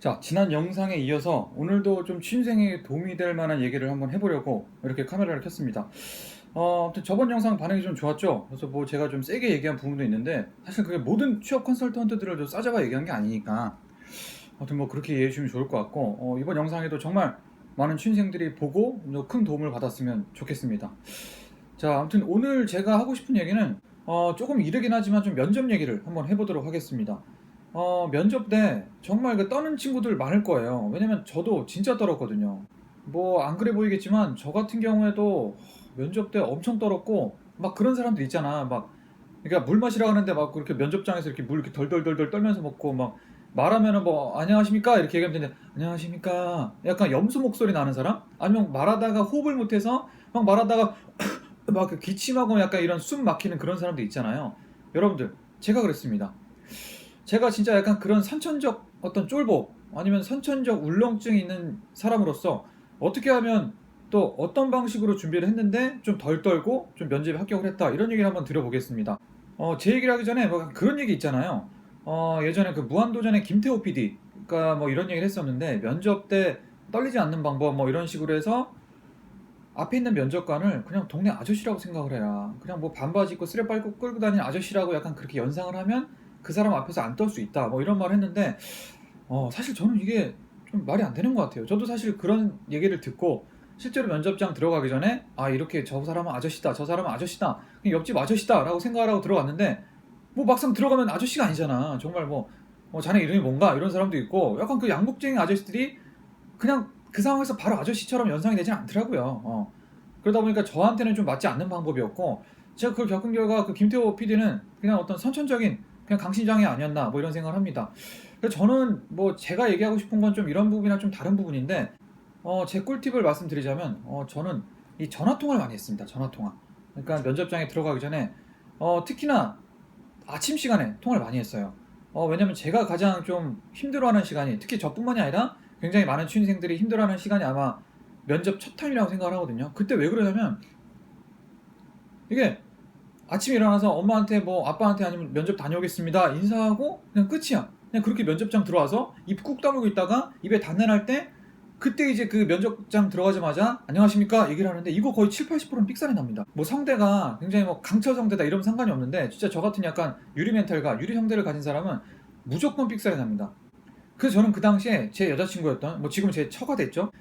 자, 지난 영상에 이어서 오늘도 좀 취준생에게 도움이 될 만한 얘기를 한번 해보려고 이렇게 카메라를 켰습니다. 아무튼 저번 영상 반응이 좀 좋았죠? 그래서 뭐 제가 좀 세게 얘기한 부분도 있는데 사실 그게 모든 취업 컨설턴트들을 좀 싸잡아 얘기한 게 아니니까 아무튼 뭐 그렇게 이해해 주시면 좋을 것 같고 이번 영상에도 정말 많은 취준생들이 보고 큰 도움을 받았으면 좋겠습니다. 자, 아무튼 오늘 제가 하고 싶은 얘기는 조금 이르긴 하지만 좀 면접 얘기를 한번 해보도록 하겠습니다. 면접 때 정말 그 떠는 친구들 많을 거예요. 왜냐면 저도 진짜 떨었거든요. 뭐 안 그래 보이겠지만 저 같은 경우에도 면접 때 엄청 떨었고 막 그런 사람들 있잖아. 막 그러니까 물 마시라고 하는데 막 그렇게 면접장에서 이렇게 물 이렇게 덜덜덜덜 떨면서 먹고 막 말하면은 뭐 안녕하십니까 이렇게 얘기하면 되는데 안녕하십니까 약간 염소 목소리 나는 사람? 아니면 말하다가 호흡을 못해서 막 말하다가 막 그 기침하고 약간 이런 숨 막히는 그런 사람들 있잖아요. 여러분들 제가 그랬습니다. 제가 진짜 약간 그런 선천적 어떤 쫄보 아니면 선천적 울렁증이 있는 사람으로서 어떻게 하면 또 어떤 방식으로 준비를 했는데 좀 덜 떨고 좀 면접에 합격을 했다 이런 얘기를 한번 들어보겠습니다. 제 얘기를 하기 전에 뭐 그런 얘기 있잖아요. 예전에 그 무한도전의 김태호 PD가 뭐 이런 얘기를 했었는데 면접 때 떨리지 않는 방법 뭐 이런 식으로 해서 앞에 있는 면접관을 그냥 동네 아저씨라고 생각을 해라. 그냥 뭐 반바지 입고 쓰레 빨고 끌고 다니는 아저씨라고 약간 그렇게 연상을 하면 그 사람 앞에서 안 떨 수 있다. 뭐 이런 말을 했는데 사실 저는 이게 좀 말이 안 되는 것 같아요. 저도 사실 그런 얘기를 듣고 실제로 면접장 들어가기 전에 아 이렇게 저 사람은 아저씨다, 저 사람은 아저씨다, 그냥 옆집 아저씨다라고 생각을 하고 들어갔는데 뭐 막상 들어가면 아저씨가 아니잖아. 정말 뭐 자네 이름이 뭔가 이런 사람도 있고 약간 그 양복쟁이 아저씨들이 그냥 그 상황에서 바로 아저씨처럼 연상이 되진 않더라고요. 그러다 보니까 저한테는 좀 맞지 않는 방법이었고 제가 그걸 겪은 결과 그 김태호 PD는 그냥 어떤 선천적인 그냥 강심장애 아니었나 뭐 이런 생각을 합니다. 그래서 저는 뭐 제가 얘기하고 싶은 건 좀 이런 부분이랑 좀 다른 부분인데 제 꿀팁을 말씀드리자면 저는 이 전화 통화를 많이 했습니다. 전화 통화. 그러니까 면접장에 들어가기 전에 특히나 아침 시간에 통화를 많이 했어요. 왜냐면 제가 가장 좀 힘들어하는 시간이 특히 저뿐만이 아니라 굉장히 많은 취준생들이 힘들어하는 시간이 아마 면접 첫 타임이라고 생각을 하거든요. 그때 왜 그러냐면 이게 아침에 일어나서 엄마한테 뭐 아빠한테 아니면 면접 다녀오겠습니다 인사하고 그냥 끝이야. 그냥 그렇게 면접장 들어와서 입 꾹 다물고 있다가 입에 단내 날 때 그때 이제 그 면접장 들어가자마자 안녕하십니까 얘기를 하는데 이거 거의 7, 80%는 삑사리 납니다. 뭐 성대가 굉장히 뭐 강철 성대다 이러면 상관이 없는데 진짜 저 같은 약간 유리 멘탈과 유리 성대를 가진 사람은 무조건 삑사리 납니다. 그래서 저는 그 당시에 제 여자친구였던 뭐 지금 제 처가 됐죠.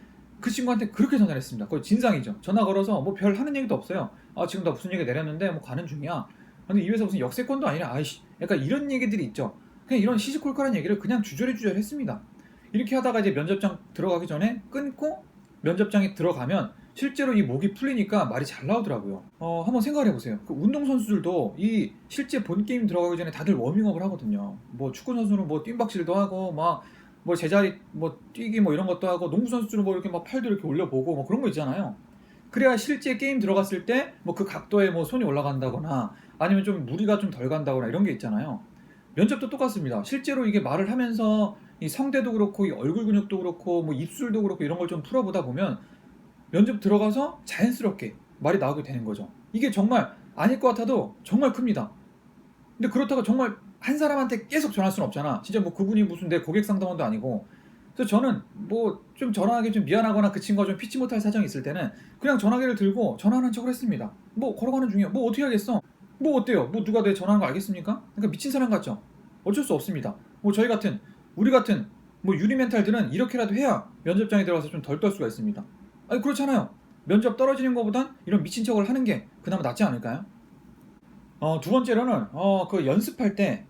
그 친구한테 그렇게 전화를 했습니다. 거의 진상이죠. 전화 걸어서 뭐 별 하는 얘기도 없어요. 아 지금 나 무슨 얘기 내렸는데 뭐 가는 중이야. 근데 이 회사 무슨 역세권도 아니라 아이씨 약간 이런 얘기들이 있죠. 그냥 이런 시시콜콜한 얘기를 그냥 주저리주저리 했습니다. 이렇게 하다가 이제 면접장 들어가기 전에 끊고 면접장에 들어가면 실제로 이 목이 풀리니까 말이 잘 나오더라고요. 한번 생각을 해보세요. 그 운동선수들도 이 실제 본 게임 들어가기 전에 다들 워밍업을 하거든요. 뭐 축구 선수는 뭐 뜀박질도 하고 막 뭐 제자리 뭐 뛰기 뭐 이런 것도 하고 농구 선수들은 뭐 이렇게 막 팔도 이렇게 올려보고 뭐 그런 거 있잖아요. 그래야 실제 게임 들어갔을 때 뭐 그 각도에 뭐 손이 올라간다거나 아니면 좀 무리가 좀 덜 간다거나 이런 게 있잖아요. 면접도 똑같습니다. 실제로 이게 말을 하면서 이 성대도 그렇고 이 얼굴 근육도 그렇고 뭐 입술도 그렇고 이런 걸 좀 풀어보다 보면 면접 들어가서 자연스럽게 말이 나오게 되는 거죠. 이게 정말 아닐 것 같아도 정말 큽니다. 근데 그렇다고 정말 한 사람한테 계속 전할 수는 없잖아. 진짜 뭐 그분이 무슨 내 고객 상담원도 아니고. 그래서 저는 뭐 좀 전화하기 좀 미안하거나 그 친구가 좀 피치 못할 사정이 있을 때는 그냥 전화기를 들고 전화하는 척을 했습니다. 뭐 걸어가는 중이야. 뭐 어떻게 하겠어? 뭐 어때요? 뭐 누가 내 전화하는 거 알겠습니까? 그러니까 미친 사람 같죠? 어쩔 수 없습니다. 뭐 저희 같은 우리 같은 뭐 유리 멘탈들은 이렇게라도 해야 면접장에 들어가서 좀 덜 떨 수가 있습니다. 아니 그렇잖아요. 면접 떨어지는 것보단 이런 미친 척을 하는 게 그나마 낫지 않을까요? 두 번째로는 그 연습할 때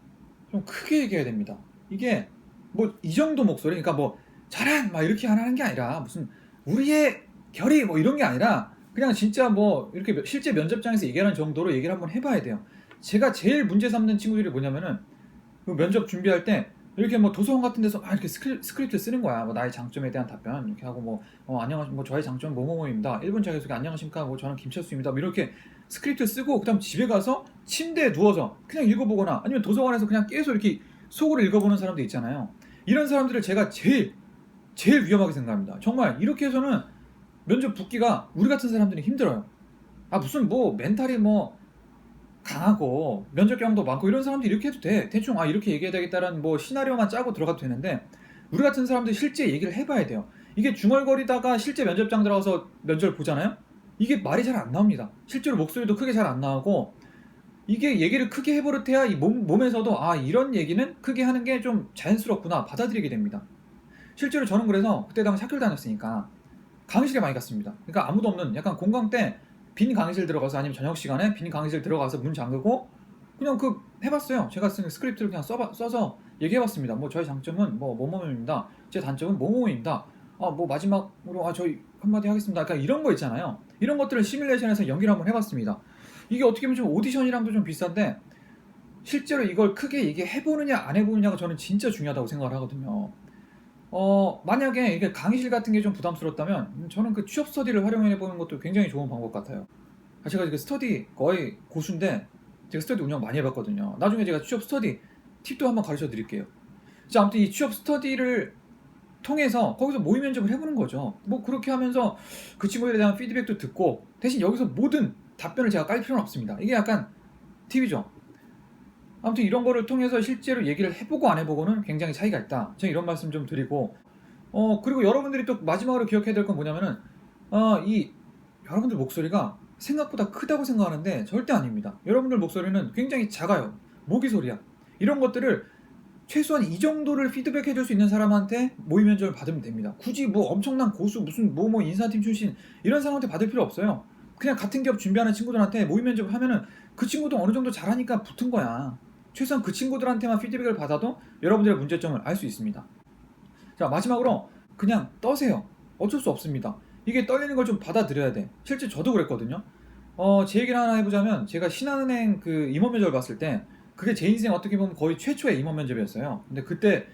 좀 크게 얘기해야 됩니다. 이게 뭐 이 정도 목소리, 그러니까 뭐 잘한 막 이렇게 하는 게 아니라 무슨 우리의 결의 뭐 이런 게 아니라 그냥 진짜 뭐 이렇게 실제 면접장에서 얘기하는 정도로 얘기를 한번 해봐야 돼요. 제가 제일 문제 삼는 친구들이 뭐냐면은 그 면접 준비할 때 이렇게 뭐 도서관 같은 데서 막 이렇게 스크립트 쓰는 거야. 뭐 나의 장점에 대한 답변 이렇게 하고 뭐 안녕하십니까 뭐 저의 장점 뭐뭐뭐입니다. 1분 자기소개 안녕하십니까 뭐 저는 김철수입니다. 뭐 이렇게 스크립트 쓰고 그다음 집에 가서 침대에 누워서 그냥 읽어보거나 아니면 도서관에서 그냥 계속 이렇게 속으로 읽어보는 사람도 있잖아요. 이런 사람들을 제가 제일 위험하게 생각합니다. 정말 이렇게 해서는 면접 붙기가 우리 같은 사람들이 힘들어요. 아 무슨 뭐 멘탈이 뭐 강하고 면접 경험도 많고 이런 사람들이 이렇게 해도 돼. 대충 아 이렇게 얘기해야 되겠다라는 뭐 시나리오만 짜고 들어가도 되는데 우리 같은 사람들이 실제 얘기를 해봐야 돼요. 이게 중얼거리다가 실제 면접장 들어가서 면접을 보잖아요. 이게 말이 잘 안 나옵니다. 실제로 목소리도 크게 잘 안 나오고, 이게 얘기를 크게 해버릇해야 이 몸에서도 아, 이런 얘기는 크게 하는 게 좀 자연스럽구나 받아들이게 됩니다. 실제로 저는 그래서 그때 당시 학교를 다녔으니까 강의실에 많이 갔습니다. 그러니까 아무도 없는 약간 공강 때 빈 강의실 들어가서, 아니면 저녁 시간에 빈 강의실 들어가서 문 잠그고 그냥 해봤어요. 제가 쓴 스크립트를 그냥 써서 얘기해봤습니다. 뭐 저희 장점은 뭐뭐뭐입니다. 제 단점은 뭐뭐입니다. 뭐 마지막으로 저희 한마디 하겠습니다. 그러니까 이런 거 있잖아요. 이런 것들을 시뮬레이션에서 연기를 한번 해봤습니다. 이게 어떻게 보면 좀 오디션이랑도 좀 비슷한데, 실제로 이걸 크게 얘기해보느냐 안 해보느냐가 저는 진짜 중요하다고 생각을 하거든요. 만약에 이게 강의실 같은 게 좀 부담스럽다면 저는 그 취업 스터디를 활용해보는 것도 굉장히 좋은 방법 같아요. 제가 그 스터디 거의 고수인데 제가 스터디 운영 많이 해봤거든요. 나중에 제가 취업 스터디 팁도 한번 가르쳐 드릴게요. 자, 아무튼 이 취업 스터디를 통해서 거기서 모의 면접을 해보는 거죠. 뭐 그렇게 하면서 그 친구들에 대한 피드백도 듣고, 대신 여기서 모든 답변을 제가 깔 필요는 없습니다. 이게 약간 팁이죠. 아무튼 이런 거를 통해서 실제로 얘기를 해보고 안 해보고는 굉장히 차이가 있다. 제가 이런 말씀 좀 드리고, 그리고 여러분들이 또 마지막으로 기억해야 될 건 뭐냐면은, 이 여러분들 목소리가 생각보다 크다고 생각하는데 절대 아닙니다. 여러분들 목소리는 굉장히 작아요. 모기 소리야. 이런 것들을 최소한 이 정도를 피드백해 줄 수 있는 사람한테 모의 면접을 받으면 됩니다. 굳이 뭐 엄청난 고수, 무슨 뭐 인사팀 출신 이런 사람한테 받을 필요 없어요. 그냥 같은 기업 준비하는 친구들한테 모의 면접을 하면은 그 친구도 어느 정도 잘하니까 붙은 거야. 최소한 그 친구들한테만 피드백을 받아도 여러분들의 문제점을 알 수 있습니다. 자, 마지막으로 그냥 떠세요. 어쩔 수 없습니다. 이게 떨리는 걸 좀 받아들여야 돼. 실제 저도 그랬거든요. 제 얘기를 하나 해보자면, 제가 신한은행 그 임원 면접을 봤을 때 그게 제 인생 어떻게 보면 거의 최초의 임원 면접이었어요. 근데 그때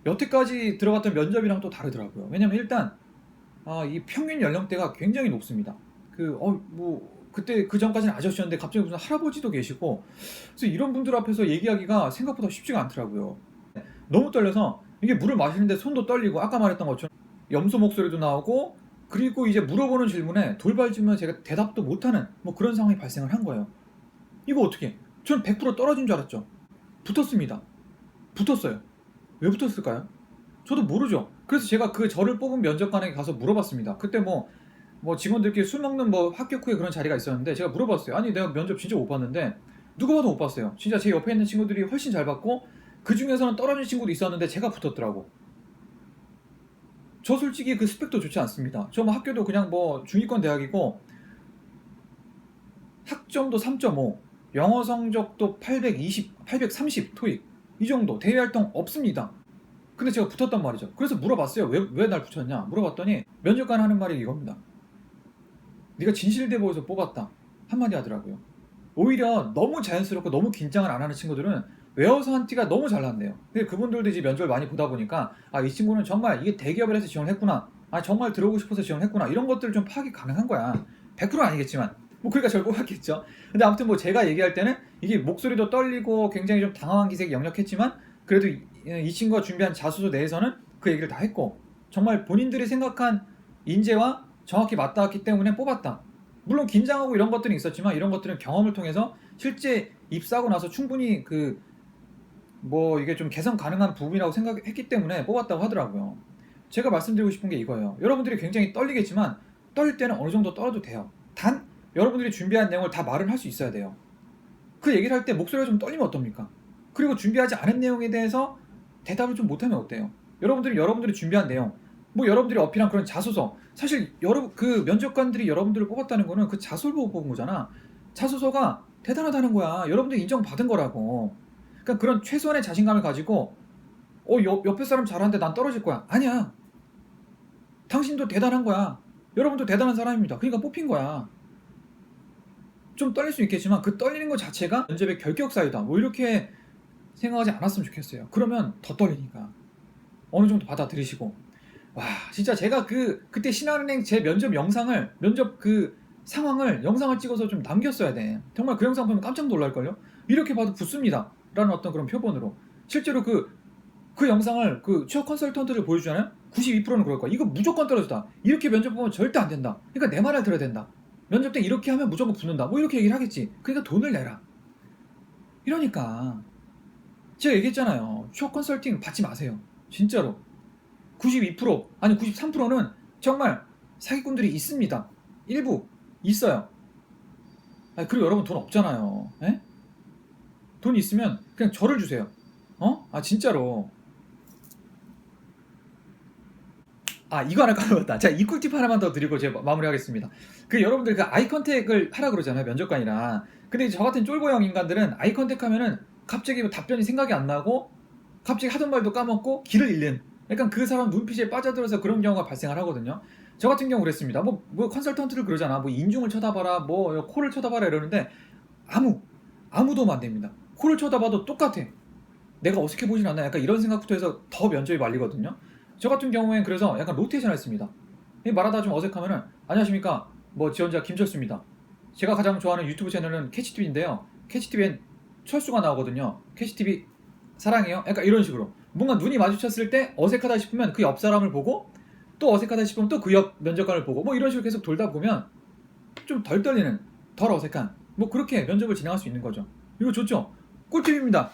여태까지 들어갔던 면접이랑 또 다르더라고요. 왜냐면 일단 이 평균 연령대가 굉장히 높습니다. 그때 그 전까지는 아저씨였는데 갑자기 무슨 할아버지도 계시고, 그래서 이런 분들 앞에서 얘기하기가 생각보다 쉽지가 않더라고요. 너무 떨려서 이게 물을 마시는데 손도 떨리고, 아까 말했던 것처럼 염소 목소리도 나오고, 그리고 이제 물어보는 질문에 돌발 질문에 제가 대답도 못하는 뭐 그런 상황이 발생을 한 거예요. 이거 어떻게? 전 100% 떨어진 줄 알았죠. 붙었습니다. 붙었어요. 왜 붙었을까요? 저도 모르죠. 그래서 제가 저를 뽑은 면접관에게 가서 물어봤습니다. 그때 뭐 직원들끼리 술 먹는 뭐 합격 후에 그런 자리가 있었는데 제가 물어봤어요. 아니, 내가 면접 진짜 못 봤는데, 누가 봐도 못 봤어요. 진짜 제 옆에 있는 친구들이 훨씬 잘 봤고, 그 중에서는 떨어진 친구도 있었는데 제가 붙었더라고. 저 솔직히 그 스펙도 좋지 않습니다. 저 뭐 학교도 그냥 뭐 중위권 대학이고, 학점도 3.5, 영어 성적도 820, 830 토익 이 정도, 대외 활동 없습니다. 근데 제가 붙었단 말이죠. 그래서 물어봤어요. 왜 날 붙였냐 물어봤더니 면접관 하는 말이 이겁니다. 네가 진실돼 보여서 뽑았다 한마디 하더라고요. 오히려 너무 자연스럽고 너무 긴장을 안 하는 친구들은 외워서 한 티가 너무 잘 났네요. 근데 그분들도 이제 면접을 많이 보다 보니까 이 친구는 정말 이게 대기업을 해서 지원을 했구나, 정말 들어오고 싶어서 지원을 했구나, 이런 것들을 좀 파악이 가능한 거야. 100%는 아니겠지만 뭐 그러니까 저를 뽑았겠죠. 근데 아무튼 뭐 제가 얘기할 때는 이게 목소리도 떨리고 굉장히 좀 당황한 기색이 역력했지만, 그래도 이 친구가 준비한 자소서 내에서는 그 얘기를 다 했고, 정말 본인들이 생각한 인재와 정확히 맞닿았기 때문에 뽑았다. 물론 긴장하고 이런 것들은 있었지만, 이런 것들은 경험을 통해서 실제 입사하고 나서 충분히 이게 좀 개선 가능한 부분이라고 생각했기 때문에 뽑았다고 하더라고요. 제가 말씀드리고 싶은 게 이거예요. 여러분들이 굉장히 떨리겠지만 떨릴 때는 어느 정도 떨어도 돼요. 단 여러분들이 준비한 내용을 다 말을 할 수 있어야 돼요. 그 얘기를 할 때 목소리가 좀 떨리면 어떻습니까? 그리고 준비하지 않은 내용에 대해서 대답을 좀 못하면 어때요? 여러분들이 준비한 내용, 뭐 여러분들이 어필한 그런 자소서, 사실 그 면접관들이 여러분들을 뽑았다는 거는 그 자소를 보고 뽑은 거잖아. 자소서가 대단하다는 거야. 여러분들이 인정받은 거라고. 그러니까 그런 최소한의 자신감을 가지고 옆에 사람 잘하는데 난 떨어질 거야. 아니야. 당신도 대단한 거야. 여러분도 대단한 사람입니다. 그러니까 뽑힌 거야. 좀 떨릴 수 있겠지만 그 떨리는 것 자체가 면접의 결격사유다, 뭐 이렇게 생각하지 않았으면 좋겠어요. 그러면 더 떨리니까 어느 정도 받아들이시고. 와, 진짜 제가 그때 신한은행 제 면접 영상을, 면접 상황을 영상을 찍어서 좀 남겼어야 돼. 정말 그 영상 보면 깜짝 놀랄걸요. 이렇게 봐도 붙습니다 라는 어떤 그런 표본으로. 실제로 그 영상을 취업 컨설턴트를 보여주잖아요. 92%는 그럴 거야. 이거 무조건 떨어지다, 이렇게 면접 보면 절대 안 된다, 그러니까 내 말을 들어야 된다, 면접 때 이렇게 하면 무조건 붙는다, 뭐 이렇게 얘기를 하겠지. 그러니까 돈을 내라. 이러니까 제가 얘기했잖아요. 취업 컨설팅 받지 마세요. 진짜로. 92% 아니 93%는 정말 사기꾼들이 있습니다. 일부 있어요. 아니, 그리고 여러분 돈 없잖아요. 에? 돈 있으면 그냥 저를 주세요. 아 진짜로. 아 이거 하나 까먹었다. 자, 이 꿀팁 하나만 더 드리고 제가 마무리하겠습니다. 그 여러분들 그 아이 컨택을 하라 그러잖아요, 면접관이랑. 근데 저 같은 쫄보형 인간들은 아이 컨택 하면은 갑자기 뭐 답변이 생각이 안 나고 갑자기 하던 말도 까먹고 길을 잃는, 약간 그 사람 눈빛에 빠져들어서 그런 경우가 발생을 하거든요. 저 같은 경우 그랬습니다. 뭐 컨설턴트를 그러잖아. 뭐 인중을 쳐다봐라, 뭐 코를 쳐다봐라 이러는데 아무 도움 안 됩니다. 코를 쳐다봐도 똑같아. 내가 어색해 보진 않나, 약간 이런 생각부터 해서 더 면접이 말리거든요. 저 같은 경우엔 그래서 약간 로테이션을 했습니다. 말하다 좀 어색하면은 안녕하십니까, 뭐 지원자 김철수입니다. 제가 가장 좋아하는 유튜브 채널은 캐치TV인데요. 캐치TV엔 철수가 나오거든요. 캐치TV 사랑해요. 약간 이런 식으로 뭔가 눈이 마주쳤을 때 어색하다 싶으면 그 옆 사람을 보고, 또 어색하다 싶으면 또 그 옆 면접관을 보고, 뭐 이런 식으로 계속 돌다 보면 좀 덜 떨리는, 덜 어색한, 뭐 그렇게 면접을 진행할 수 있는 거죠. 이거 좋죠? 꿀팁입니다.